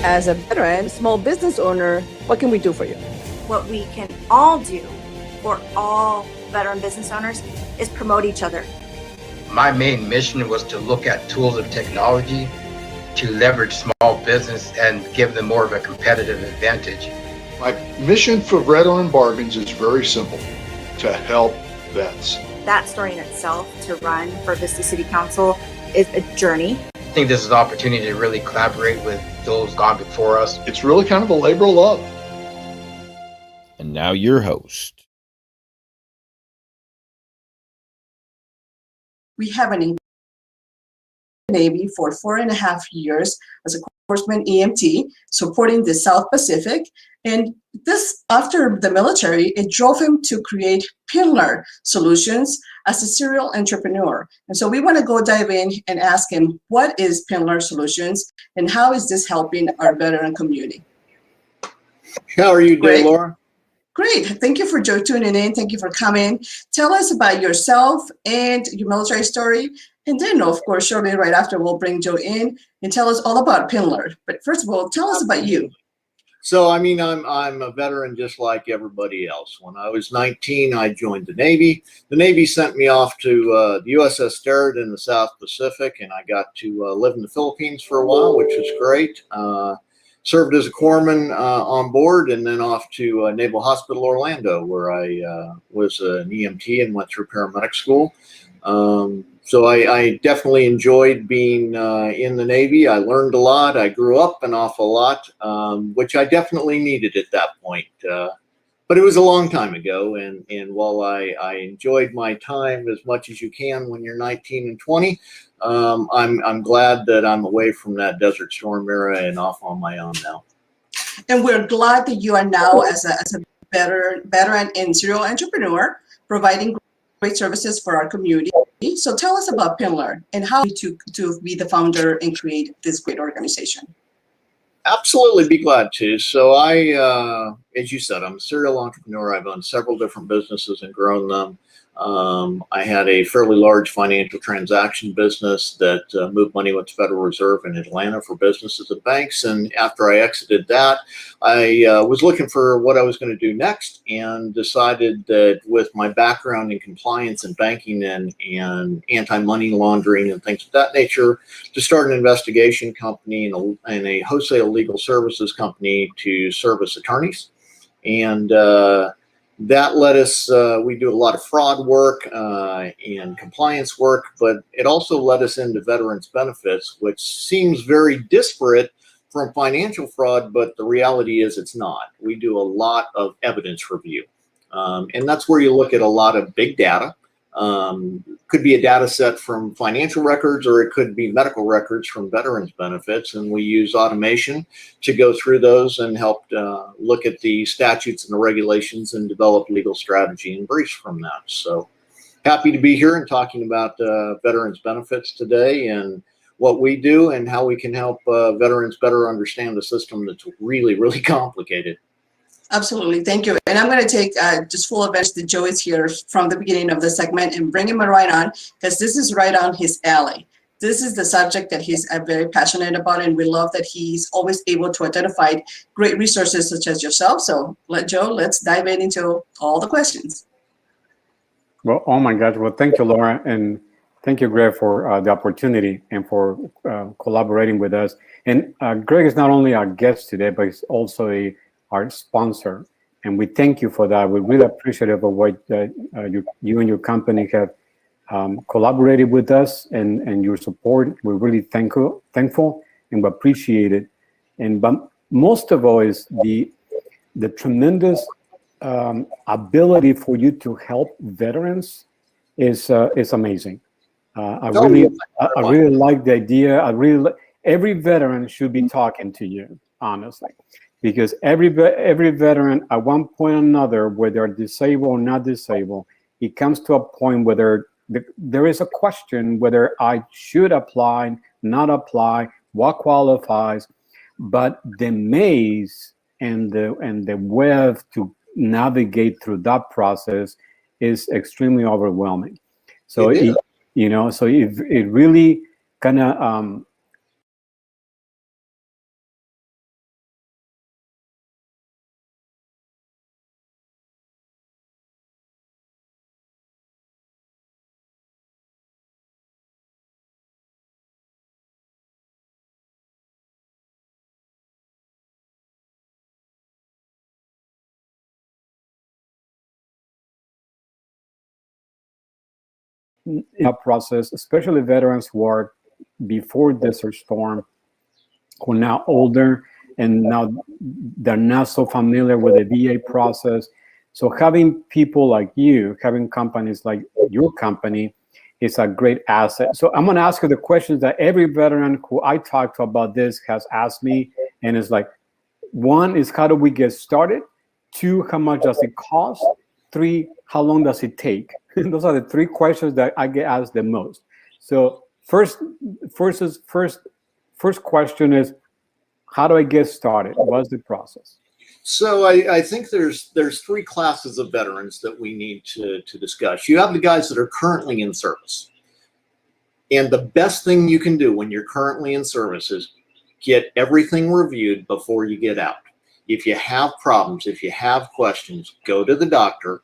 As a veteran, small business owner, what can we do for you? What we can all do for all veteran business owners is promote each other. My main mission was to look at tools of technology to leverage small business and give them more of a competitive advantage. My mission for Veteran Bargains is very simple: to help vets. That story in itself, to run for Vista City Council, is a journey. I think this is an opportunity to really collaborate with those gone before us. It's really kind of a labor of love. And now your host. We have an Navy for 4.5 years as a corpsman EMT supporting the South Pacific. And this, after the military, it drove him to create PIMLAR Solutions as a serial entrepreneur. And so we want to go dive in and ask him, what is PIMLAR Solutions and how is this helping our veteran community? How are you doing, Laura? Great. Thank you for tuning in. Thank you for coming. Tell us about yourself and your military story. And then, of course, shortly right after, we'll bring Joe in and tell us all about PIMLAR. But first of all, tell us about you. So, I mean, I'm a veteran just like everybody else. When I was 19, I joined the Navy. The Navy sent me off to the USS Sterett in the South Pacific, and I got to live in the Philippines for a while, which was great. Served as a corpsman on board, and then off to Naval Hospital Orlando, where I was an EMT and went through paramedic school. So I definitely enjoyed being in the Navy. I learned a lot. I grew up an awful lot, which I definitely needed at that point. But it was a long time ago, and while I enjoyed my time as much as you can when you're 19 and 20, I'm glad that I'm away from that Desert Storm era and off on my own now. And we're glad that you are now as a veteran and serial entrepreneur, providing great services for our community. So tell us about PIMLAR and how to be the founder and create this great organization. Absolutely, be glad to. So I, as you said, I'm a serial entrepreneur. I've owned several different businesses and grown them. I had a fairly large financial transaction business that moved money with the Federal Reserve in Atlanta for businesses and banks. And after I exited that, I was looking for what I was going to do next and decided that with my background in compliance and banking and anti-money laundering and things of that nature, to start an investigation company and a wholesale legal services company to service attorneys. And that led us, we do a lot of fraud work and compliance work, but it also led us into veterans benefits, which seems very disparate from financial fraud, but the reality is it's not. We do a lot of evidence review. And that's where you look at a lot of big data. Could be a data set from financial records, or it could be medical records from veterans benefits. And we use automation to go through those and help look at the statutes and the regulations and develop legal strategy and briefs from that. So happy to be here and talking about veterans benefits today and what we do and how we can help veterans better understand the system that's really, really complicated. Absolutely. Thank you. And I'm going to take just full advantage that Joe is here from the beginning of the segment and bring him right on, because this is right on his alley. This is the subject that he's very passionate about, and we love that he's always able to identify great resources such as yourself. So let's dive into all the questions. Well, oh my gosh. Well, thank you, Laura. And thank you, Greg, for the opportunity and for collaborating with us. And Greg is not only our guest today, but he's also our sponsor, and we thank you for that. We're really appreciative of what you and your company have collaborated with us and your support. We're really thankful and we appreciate it. But most of all is the tremendous ability for you to help veterans is amazing. I really like the idea. Every veteran should be talking to you, honestly. Because every veteran at one point or another, whether they're disabled or not disabled, it comes to a point where there is a question whether I should apply, not apply, what qualifies. But the maze and the web to navigate through that process is extremely overwhelming. So it really kind of in that process, especially veterans who are before Desert Storm, who are now older and now they're not so familiar with the VA process. So having people like you, having companies like your company is a great asset. So I'm going to ask you the questions that every veteran who I talk to about this has asked me. And it's like, one is, how do we get started? Two, how much does it cost? Three, how long does it take? Those are the three questions that I get asked the most. So first question is, how do I get started? What's the process? So I think there's three classes of veterans that we need to discuss. You have the guys that are currently in service. And the best thing you can do when you're currently in service is get everything reviewed before you get out. If you have problems, if you have questions, go to the doctor,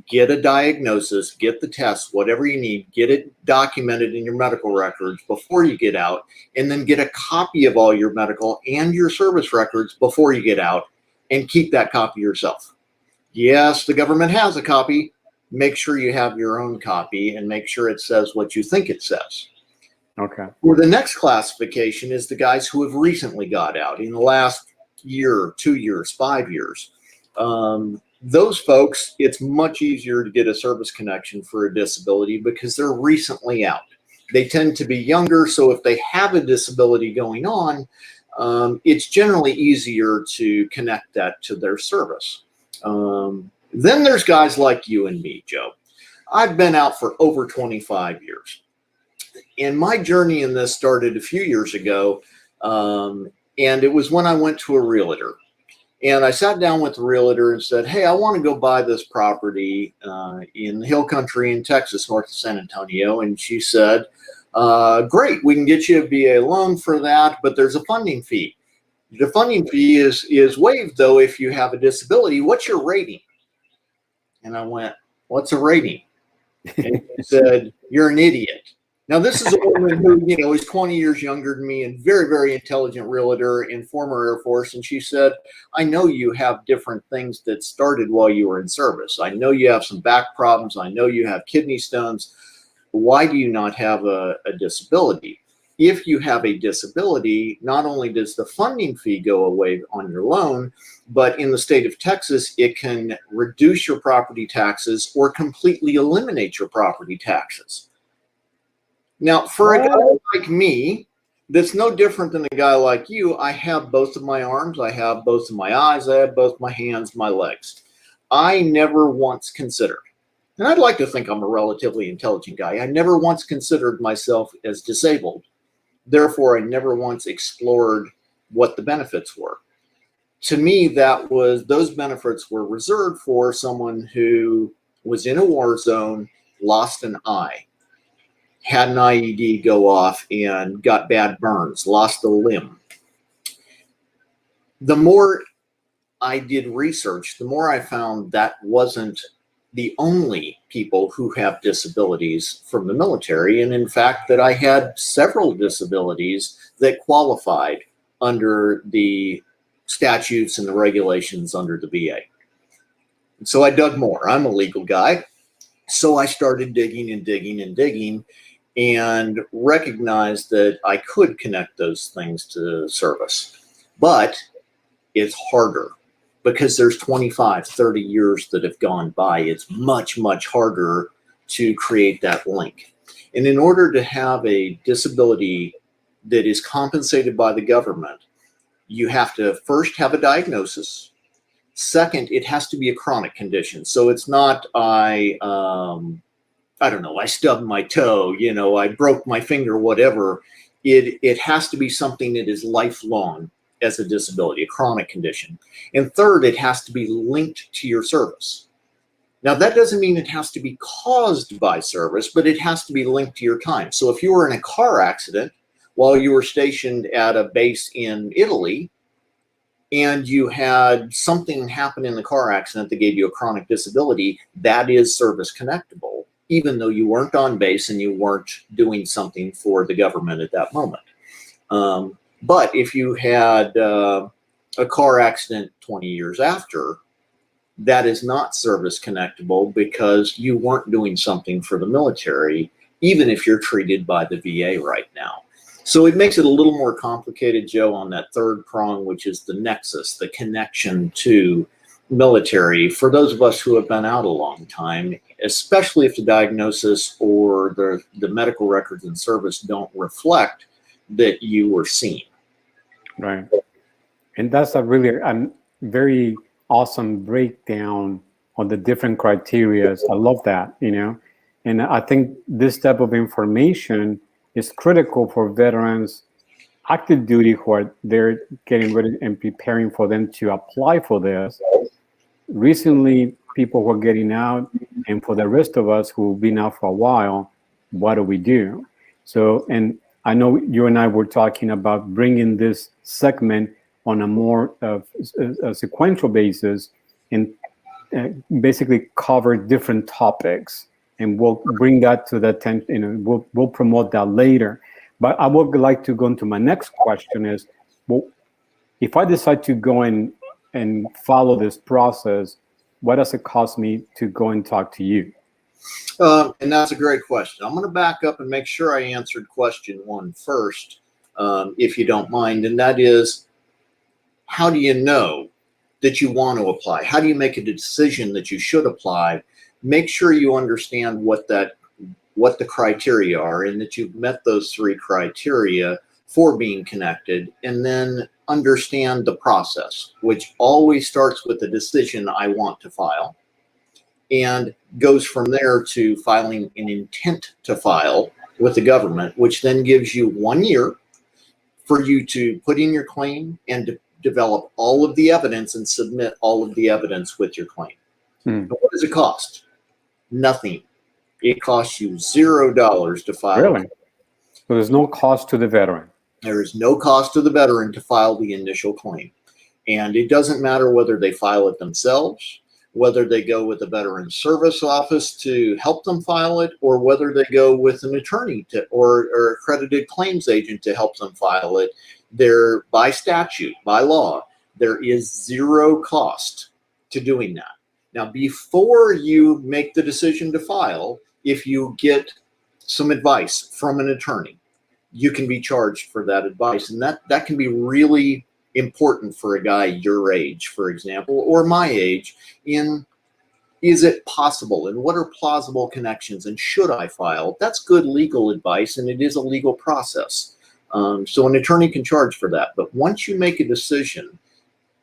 get a diagnosis, get the tests, whatever you need, get it documented in your medical records before you get out, and then get a copy of all your medical and your service records before you get out, and keep that copy yourself. Yes, the government has a copy. Make sure you have your own copy and make sure it says what you think it says. Okay. Well, the next classification is the guys who have recently got out in the last year, 2 years, 5 years. Those folks, it's much easier to get a service connection for a disability because they're recently out. They tend to be younger, so if they have a disability going on, it's generally easier to connect that to their service. Then there's guys like you and me, Joe. I've been out for over 25 years. And my journey in this started a few years ago, and it was when I went to a realtor. And I sat down with the realtor and said, hey, I want to go buy this property in the hill country in Texas, north of San Antonio. And she said, great, we can get you a VA loan for that, but there's a funding fee. The funding fee is waived, though, if you have a disability. What's your rating? And I went, what's a rating? And she said, you're an idiot. Now, this is a woman who, is 20 years younger than me and very, very intelligent realtor and former Air Force. And she said, I know you have different things that started while you were in service. I know you have some back problems. I know you have kidney stones. Why do you not have a disability? If you have a disability, not only does the funding fee go away on your loan, but in the state of Texas, it can reduce your property taxes or completely eliminate your property taxes. Now, for a guy like me, that's no different than a guy like you. I have both of my arms, I have both of my eyes, I have both my hands, my legs. I never once considered, and I'd like to think I'm a relatively intelligent guy, I never once considered myself as disabled. Therefore, I never once explored what the benefits were. To me, those benefits were reserved for someone who was in a war zone, lost an eye, had an IED go off and got bad burns, lost a limb. The more I did research, the more I found that wasn't the only people who have disabilities from the military. And in fact, that I had several disabilities that qualified under the statutes and the regulations under the VA. And so I dug more. I'm a legal guy. So I started digging and digging and digging, and recognized that I could connect those things to service. But it's harder because there's 25, 30 years that have gone by. It's much, much harder to create that link. And in order to have a disability that is compensated by the government, you have to first have a diagnosis. Second, it has to be a chronic condition. So it's not I don't know, I stubbed my toe, I broke my finger, whatever. It has to be something that is lifelong as a disability, a chronic condition. And third, it has to be linked to your service. Now, that doesn't mean it has to be caused by service, but it has to be linked to your time. So if you were in a car accident while you were stationed at a base in Italy, and you had something happen in the car accident that gave you a chronic disability, that is service connectable, even though you weren't on base and you weren't doing something for the government at that moment. But if you had a car accident 20 years after, that is not service connectable because you weren't doing something for the military even if you're treated by the VA right now. So it makes it a little more complicated, Joe, on that third prong, which is the nexus, the connection to military. For those of us who have been out a long time, especially if the diagnosis or the medical records and service don't reflect that you were seen. Right. And that's a really very awesome breakdown on the different criteria. I love that, and I think this type of information is critical for veterans active duty who are there getting ready and preparing for them to apply for this. Recently, people who are getting out, and for the rest of us who have been out for a while, what do we do? So, and I know you and I were talking about bringing this segment on a more a sequential basis and basically cover different topics, and we'll bring that to the attention. We'll promote that later. But I would like to go into my next question is, well, if I decide to go in and follow this process, what does it cost me to go and talk to you? And that's a great question. I'm going to back up and make sure I answered question one first, if you don't mind. And that is, how do you know that you want to apply? How do you make a decision that you should apply? Make sure you understand what the criteria are and that you've met those three criteria for being connected, and then understand the process, which always starts with the decision I want to file and goes from there to filing an intent to file with the government, which then gives you 1 year for you to put in your claim and to develop all of the evidence and submit all of the evidence with your claim. But what does it cost? Nothing. It costs you $0 to file. Really? So there's no cost to the veteran? There is no cost to the veteran to file the initial claim. And it doesn't matter whether they file it themselves, whether they go with the Veterans Service Office to help them file it, or whether they go with an attorney or accredited claims agent to help them file it. There, by statute, by law, there is zero cost to doing that. Now, before you make the decision to file, if you get some advice from an attorney, you can be charged for that advice. And that can be really important for a guy your age, for example, or my age, in is it possible and what are plausible connections and should I file? That's good legal advice, and it is a legal process. So an attorney can charge for that. But once you make a decision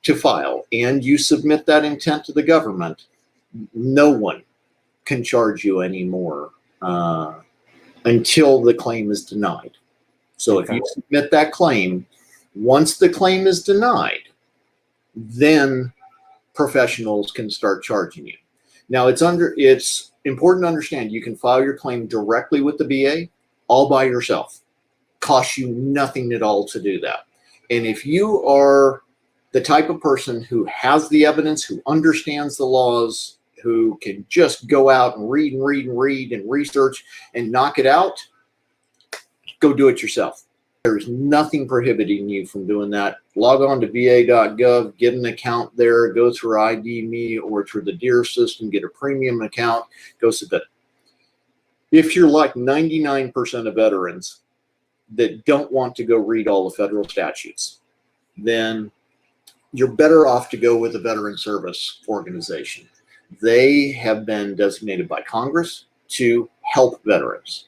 to file and you submit that intent to the government, no one can charge you anymore until the claim is denied. So if you submit that claim, once the claim is denied, then professionals can start charging you. Now, it's important to understand you can file your claim directly with the VA all by yourself. Costs you nothing at all to do that. And if you are the type of person who has the evidence, who understands the laws, who can just go out and read and research and knock it out, go do it yourself. There's nothing prohibiting you from doing that. Log on to va.gov, get an account there, go through ID.me or through the DEER system, get a premium account, go submit. If you're like 99% of veterans that don't want to go read all the federal statutes, then you're better off to go with a veteran service organization. They have been designated by Congress to help veterans.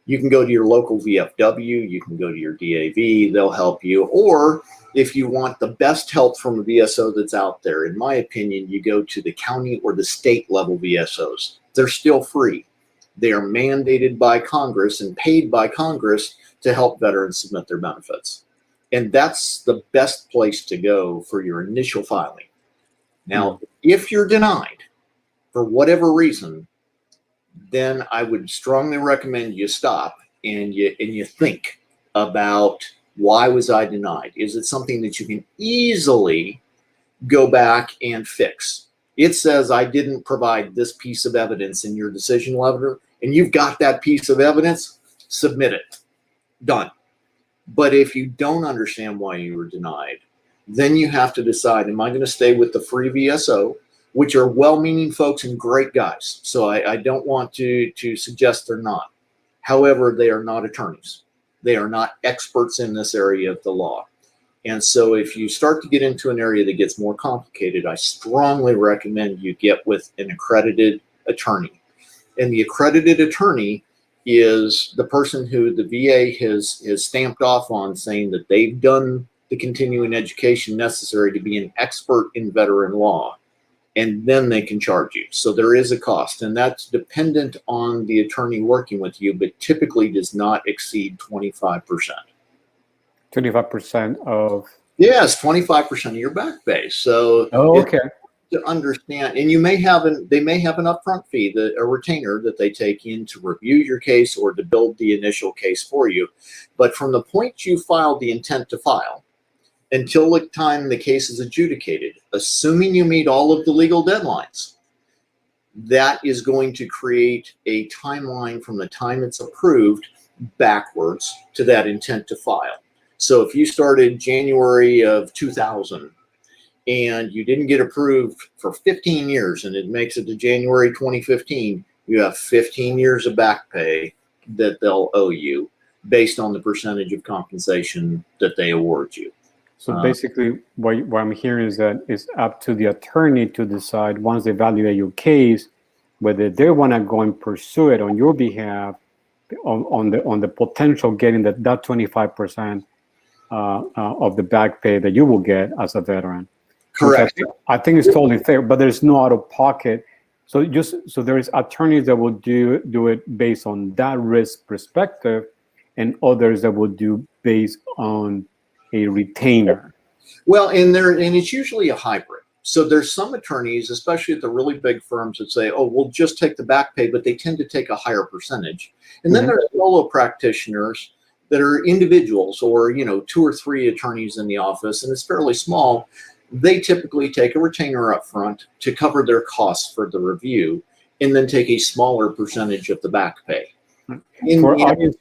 You can go to your local VFW, you can go to your DAV, they'll help you. Or if you want the best help from a VSO that's out there, in my opinion, you go to the county or the state level VSOs. They're still free. They are mandated by Congress and paid by Congress to help veterans submit their benefits. And that's the best place to go for your initial filing. Now, if you're denied for whatever reason, then I would strongly recommend you stop and you think about, why was I denied? Is it something that you can easily go back and fix? It says I didn't provide this piece of evidence in your decision letter, and you've got that piece of evidence, submit it. Done. But if you don't understand why you were denied, then you have to decide, am I going to stay with the free VSO, which are well-meaning folks and great guys. So I don't want to suggest they're not. However, they are not attorneys. They are not experts in this area of the law. And so if you start to get into an area that gets more complicated, I strongly recommend you get with an accredited attorney. And the accredited attorney is the person who the VA has stamped off on, saying that they've done the continuing education necessary to be an expert in veteran law. And then they can charge you. So there is a cost, and that's dependent on the attorney working with you, but typically does not exceed 25%. 25% of? Yes, 25% of your back pay. So okay. To understand, and they may have an upfront fee, a retainer that they take in to review your case or to build the initial case for you. But from the point you filed the intent to file until the time the case is adjudicated, assuming you meet all of the legal deadlines, that is going to create a timeline from the time it's approved backwards to that intent to file. So if you started January of 2000 and you didn't get approved for 15 years and it makes it to January 2015, you have 15 years of back pay that they'll owe you based on the percentage of compensation that they award you. So basically what I'm hearing is that it's up to the attorney to decide, once they evaluate your case, whether they want to go and pursue it on your behalf on the potential getting that 25% of the back pay that you will get as a veteran. Correct. I think it's totally fair, but there's no out of pocket. So there is attorneys that will do it based on that risk perspective, and others that will do based on a retainer. Well, and it's usually a hybrid. So there's some attorneys, especially at the really big firms, that say, oh, we'll just take the back pay, but they tend to take a higher percentage. And then there's solo practitioners that are individuals, or 2 or 3 attorneys in the office, and it's fairly small. They typically take a retainer up front to cover their costs for the review, and then take a smaller percentage of the back pay. For audience,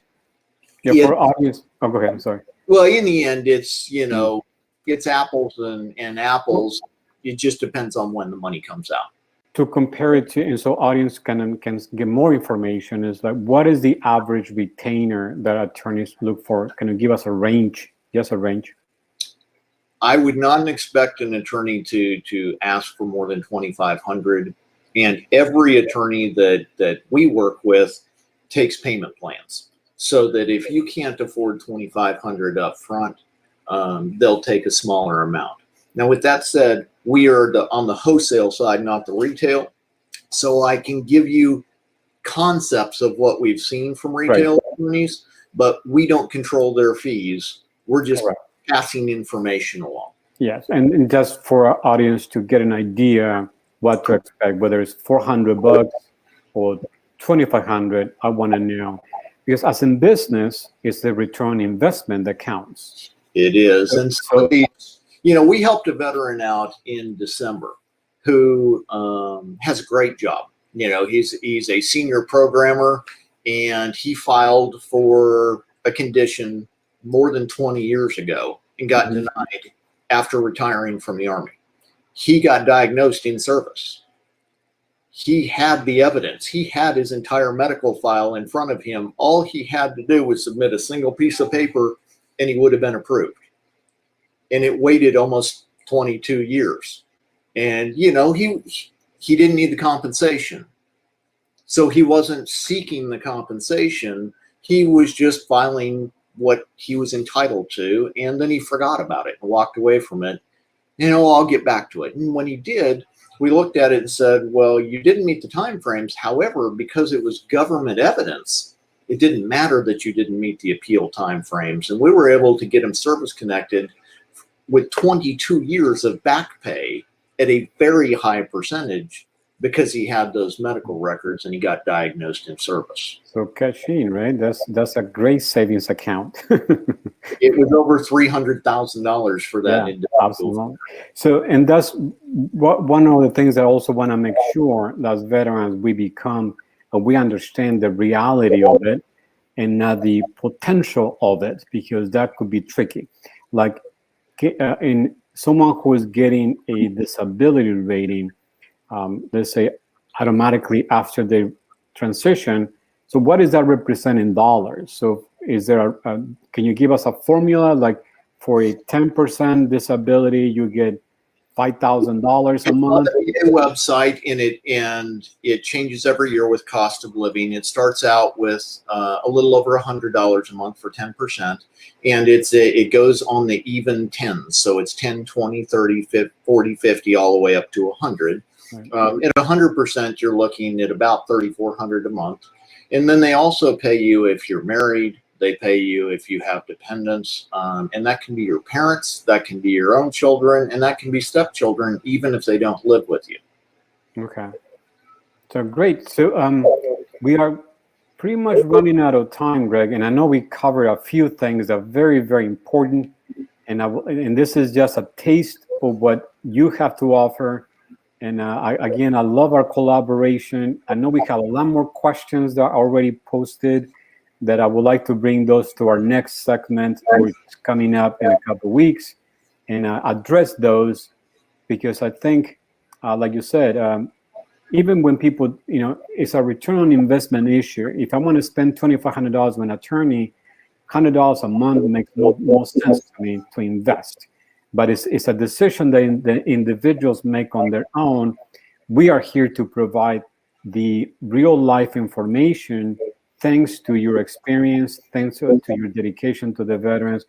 oh, go ahead, I'm sorry. Well, in the end, it's, it's apples and apples. It just depends on when the money comes out. To compare it to, and so audience can get more information, is like, what is the average retainer that attorneys look for? Can you give us a range? Yes, a range. I would not expect an attorney to ask for more than $2,500, and every attorney that we work with takes payment plans, so that if you can't afford $2,500 up front, they'll take a smaller amount. Now, with that said, we are on the wholesale side, not the retail, so I can give you concepts of what we've seen from retail attorneys, but we don't control their fees. We're just passing information along. Yes, and just for our audience to get an idea what to expect, whether it's $400 or $2,500, I want to know, because as in business, it's the return on investment that counts. It is, and so we helped a veteran out in December who has a great job. He's a senior programmer, and he filed for a condition more than 20 years ago and got denied after retiring from the Army. He got diagnosed in service. He had the evidence. He had his entire medical file in front of him. All he had to do was submit a single piece of paper, and he would have been approved. And it waited almost 22 years. And, he didn't need the compensation. So he wasn't seeking the compensation. He was just filing what he was entitled to, and then he forgot about it and walked away from it. I'll get back to it. And when he did, we looked at it and said, well, you didn't meet the time frames. However, because it was government evidence, it didn't matter that you didn't meet the appeal time frames. And we were able to get him service connected with 22 years of back pay at a very high percentage, because he had those medical records and he got diagnosed in service. So cash-in, right? That's a great savings account. It was over $300,000 for that individual. Absolutely. So, and that's one of the things that I also want to make sure that as veterans we understand the reality of it and not the potential of it, because that could be tricky. Like in someone who is getting a disability rating, let's say automatically after the transition, So what does that represent in dollars? So is there can you give us a formula, like for a 10% disability, you get $5,000 a month? A website and it changes every year with cost of living. It starts out with a little over $100 a month for 10%, and it goes on the even tens. So it's 10, 20, 30, 40, 50, all the way up to 100. Right. At 100%, you're looking at about $3,400 a month. And then they also pay you if you're married. They pay you if you have dependents, and that can be your parents, that can be your own children, and that can be stepchildren, even if they don't live with you. Okay. So great. So we are pretty much running out of time, Greg, and I know we covered a few things that are very, very important, and this is just a taste of what you have to offer. And again, I love our collaboration. I know we have a lot more questions that are already posted that I would like to bring those to our next segment, which is coming up in a couple of weeks, and address those, because I think, like you said, even when people, it's a return on investment issue. If I want to spend $2,500 with an attorney, $100 a month makes more sense to me to invest. But it's a decision that the individuals make on their own. We are here to provide the real life information, thanks to your experience, thanks to your dedication to the veterans.